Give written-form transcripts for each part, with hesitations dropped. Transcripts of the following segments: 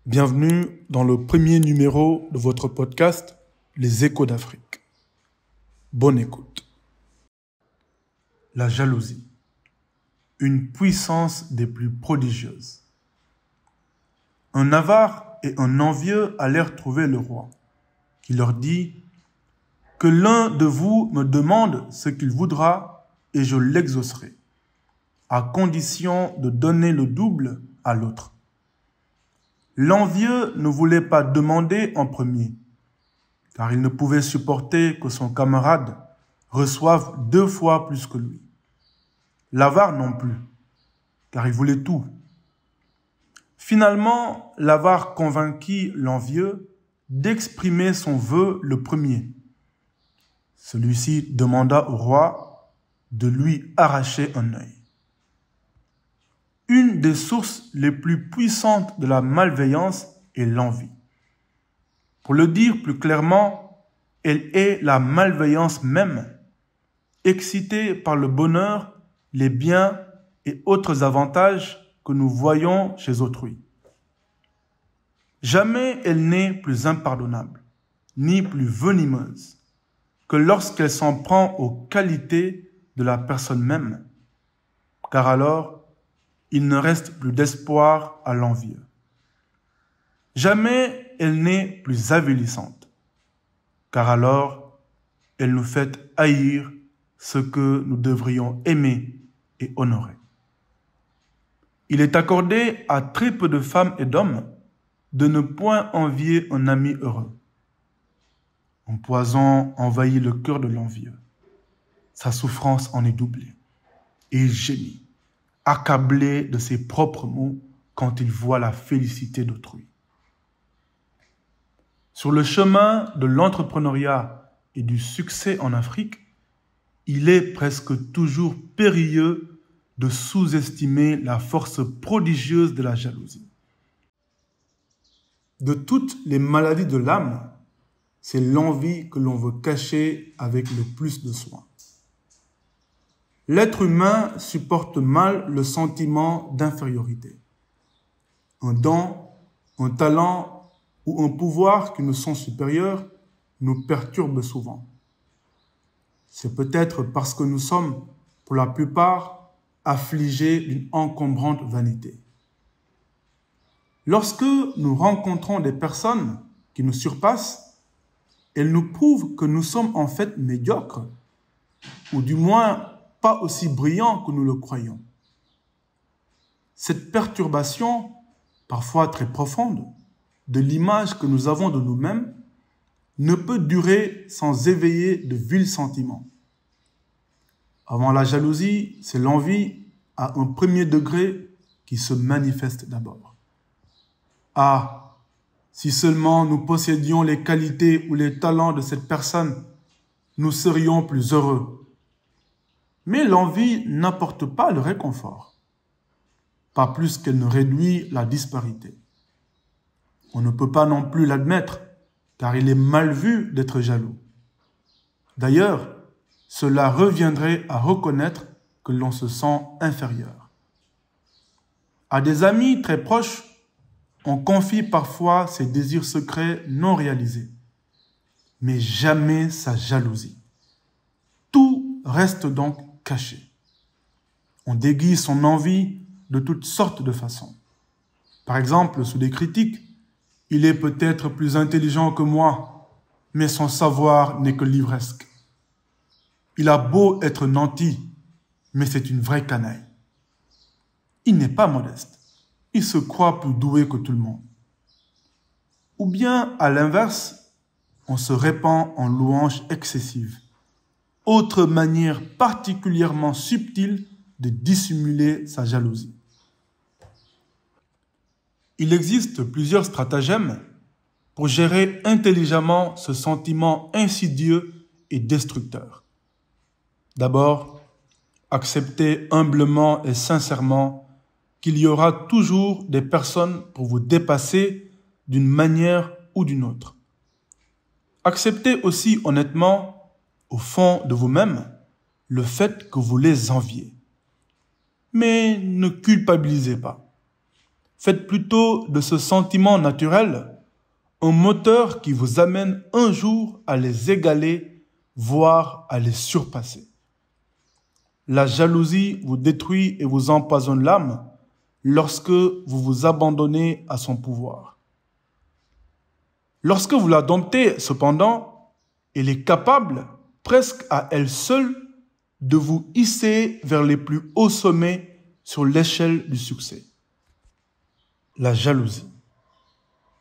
Bienvenue dans le premier numéro de votre podcast Les Échos d'Afrique. Bonne écoute. La jalousie, une puissance des plus prodigieuses. Un avare et un envieux allèrent trouver le roi, qui leur dit « Que l'un de vous me demande ce qu'il voudra et je l'exaucerai, à condition de donner le double à l'autre. » L'envieux ne voulait pas demander en premier, car il ne pouvait supporter que son camarade reçoive 2 fois plus que lui. L'avare non plus, car il voulait tout. Finalement, l'avare convainquit l'envieux d'exprimer son vœu le premier. Celui-ci demanda au roi de lui arracher un œil. Une des sources les plus puissantes de la malveillance est l'envie. Pour le dire plus clairement, elle est la malveillance même, excitée par le bonheur, les biens et autres avantages que nous voyons chez autrui. Jamais elle n'est plus impardonnable, ni plus venimeuse, que lorsqu'elle s'en prend aux qualités de la personne même, car alors, il ne reste plus d'espoir à l'envieux. Jamais elle n'est plus avilissante, car alors elle nous fait haïr ce que nous devrions aimer et honorer. Il est accordé à très peu de femmes et d'hommes de ne point envier un ami heureux. Un poison envahit le cœur de l'envieux. Sa souffrance en est doublée et il gémit, accablé de ses propres maux quand il voit la félicité d'autrui. Sur le chemin de l'entrepreneuriat et du succès en Afrique, il est presque toujours périlleux de sous-estimer la force prodigieuse de la jalousie. De toutes les maladies de l'âme, c'est l'envie que l'on veut cacher avec le plus de soin. L'être humain supporte mal le sentiment d'infériorité. Un don, un talent ou un pouvoir qui nous sont supérieurs nous perturbe souvent. C'est peut-être parce que nous sommes, pour la plupart, affligés d'une encombrante vanité. Lorsque nous rencontrons des personnes qui nous surpassent, elles nous prouvent que nous sommes en fait médiocres, ou du moins pas aussi brillants que nous le croyons. Cette perturbation, parfois très profonde, de l'image que nous avons de nous-mêmes, ne peut durer sans éveiller de vils sentiments. Avant la jalousie, c'est l'envie à un premier degré qui se manifeste d'abord. Ah, si seulement nous possédions les qualités ou les talents de cette personne, nous serions plus heureux. Mais l'envie n'apporte pas le réconfort, pas plus qu'elle ne réduit la disparité. On ne peut pas non plus l'admettre, car il est mal vu d'être jaloux. D'ailleurs, cela reviendrait à reconnaître que l'on se sent inférieur. À des amis très proches, on confie parfois ses désirs secrets non réalisés, mais jamais sa jalousie. Tout reste donc caché. On déguise son envie de toutes sortes de façons. Par exemple, sous des critiques, il est peut-être plus intelligent que moi, mais son savoir n'est que livresque. Il a beau être nanti, mais c'est une vraie canaille. Il n'est pas modeste. Il se croit plus doué que tout le monde. Ou bien, à l'inverse, on se répand en louanges excessives. Autre manière particulièrement subtile de dissimuler sa jalousie. Il existe plusieurs stratagèmes pour gérer intelligemment ce sentiment insidieux et destructeur. D'abord, acceptez humblement et sincèrement qu'il y aura toujours des personnes pour vous dépasser d'une manière ou d'une autre. Acceptez aussi honnêtement, au fond de vous-même, le fait que vous les enviez. Mais ne culpabilisez pas. Faites plutôt de ce sentiment naturel un moteur qui vous amène un jour à les égaler, voire à les surpasser. La jalousie vous détruit et vous empoisonne l'âme lorsque vous vous abandonnez à son pouvoir. Lorsque vous la domptez, cependant, elle est capable, presque à elle seule, de vous hisser vers les plus hauts sommets sur l'échelle du succès. La jalousie.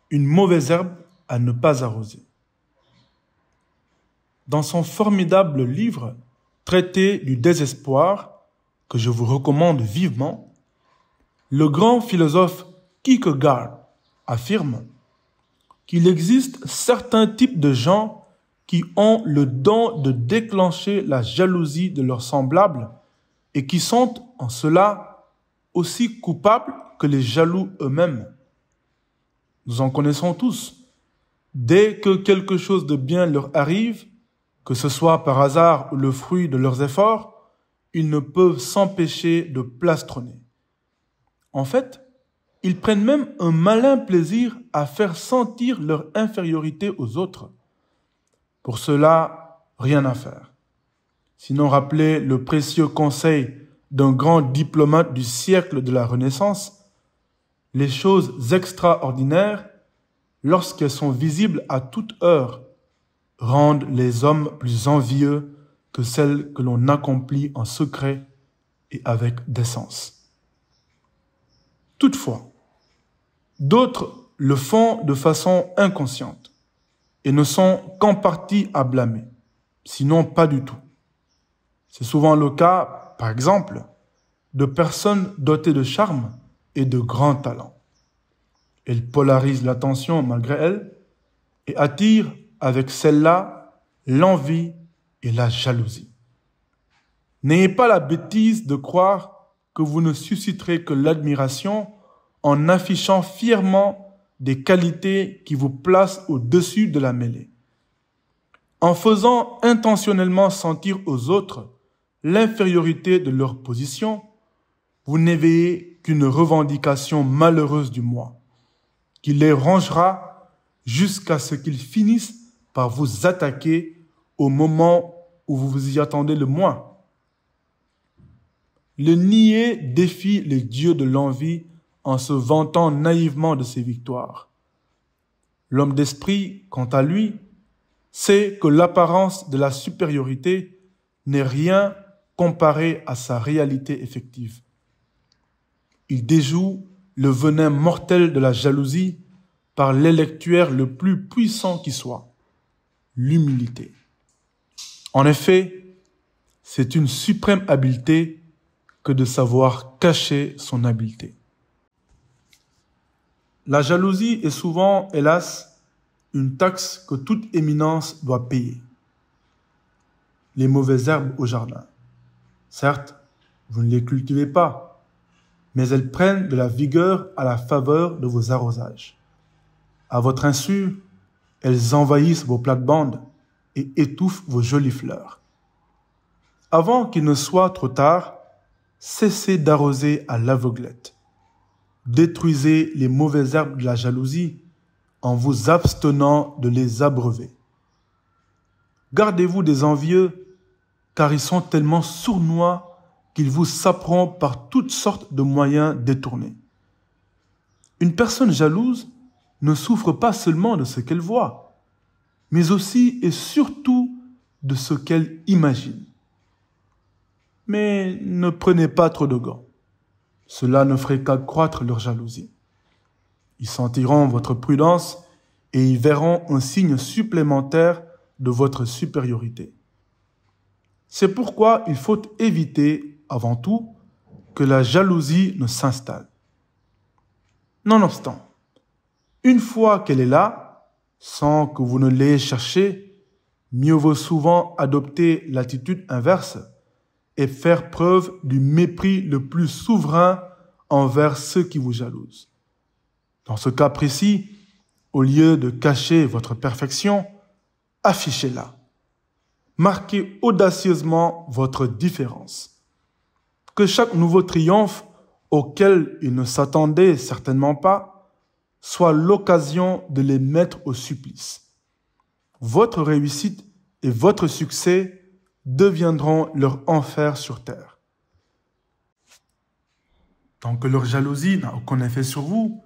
Une mauvaise herbe à ne pas arroser. Dans son formidable livre « Traité du désespoir » que je vous recommande vivement, le grand philosophe Kierkegaard affirme qu'il existe certains types de gens qui ont le don de déclencher la jalousie de leurs semblables et qui sont, en cela, aussi coupables que les jaloux eux-mêmes. Nous en connaissons tous. Dès que quelque chose de bien leur arrive, que ce soit par hasard ou le fruit de leurs efforts, ils ne peuvent s'empêcher de plastronner. En fait, ils prennent même un malin plaisir à faire sentir leur infériorité aux autres. Pour cela, rien à faire. Sinon rappeler le précieux conseil d'un grand diplomate du siècle de la Renaissance, les choses extraordinaires, lorsqu'elles sont visibles à toute heure, rendent les hommes plus envieux que celles que l'on accomplit en secret et avec décence. Toutefois, d'autres le font de façon inconsciente et ne sont qu'en partie à blâmer, sinon pas du tout. C'est souvent le cas, par exemple, de personnes dotées de charme et de grands talents. Elles polarisent l'attention malgré elles et attirent avec celle-là l'envie et la jalousie. N'ayez pas la bêtise de croire que vous ne susciterez que l'admiration en affichant fièrement des qualités qui vous placent au-dessus de la mêlée. En faisant intentionnellement sentir aux autres l'infériorité de leur position, vous n'éveillez qu'une revendication malheureuse du moi, qui les rongera jusqu'à ce qu'ils finissent par vous attaquer au moment où vous vous y attendez le moins. Le niais défie les dieux de l'envie en se vantant naïvement de ses victoires. L'homme d'esprit, quant à lui, sait que l'apparence de la supériorité n'est rien comparé à sa réalité effective. Il déjoue le venin mortel de la jalousie par l'électuaire le plus puissant qui soit, l'humilité. En effet, c'est une suprême habileté que de savoir cacher son habileté. La jalousie est souvent, hélas, une taxe que toute éminence doit payer. Les mauvaises herbes au jardin. Certes, vous ne les cultivez pas, mais elles prennent de la vigueur à la faveur de vos arrosages. À votre insu, elles envahissent vos plates-bandes et étouffent vos jolies fleurs. Avant qu'il ne soit trop tard, cessez d'arroser à l'aveuglette. Détruisez les mauvaises herbes de la jalousie en vous abstenant de les abreuver. Gardez-vous des envieux, car ils sont tellement sournois qu'ils vous saperont par toutes sortes de moyens détournés. Une personne jalouse ne souffre pas seulement de ce qu'elle voit, mais aussi et surtout de ce qu'elle imagine. Mais ne prenez pas trop de gants. Cela ne ferait qu'accroître leur jalousie. Ils sentiront votre prudence et y verront un signe supplémentaire de votre supériorité. C'est pourquoi il faut éviter, avant tout, que la jalousie ne s'installe. Nonobstant, une fois qu'elle est là, sans que vous ne l'ayez cherchée, mieux vaut souvent adopter l'attitude inverse et faire preuve du mépris le plus souverain envers ceux qui vous jalousent. Dans ce cas précis, au lieu de cacher votre perfection, affichez-la. Marquez audacieusement votre différence. Que chaque nouveau triomphe auxquels ils ne s'attendaient certainement pas, soit l'occasion de les mettre au supplice. Votre réussite et votre succès deviendront leur enfer sur terre. Tant que leur jalousie n'a aucun effet sur vous,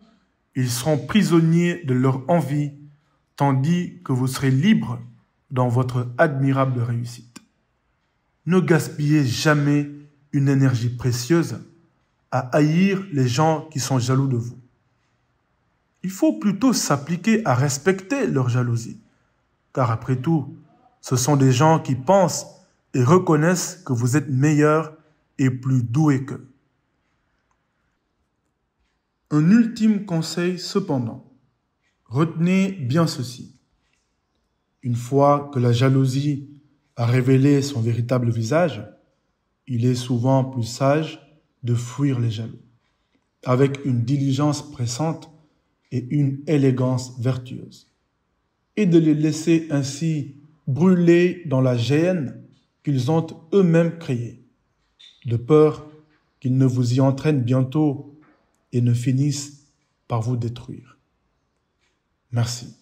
ils seront prisonniers de leur envie, tandis que vous serez libre dans votre admirable réussite. Ne gaspillez jamais une énergie précieuse à haïr les gens qui sont jaloux de vous. Il faut plutôt s'appliquer à respecter leur jalousie, car après tout, ce sont des gens qui pensent et reconnaissent que vous êtes meilleur et plus doué qu'eux. Un ultime conseil cependant, retenez bien ceci. Une fois que la jalousie a révélé son véritable visage, il est souvent plus sage de fuir les jaloux, avec une diligence pressante et une élégance vertueuse, et de les laisser ainsi brûler dans la géhenne qu'ils ont eux-mêmes créée, de peur qu'ils ne vous y entraînent bientôt et ne finissent par vous détruire. Merci.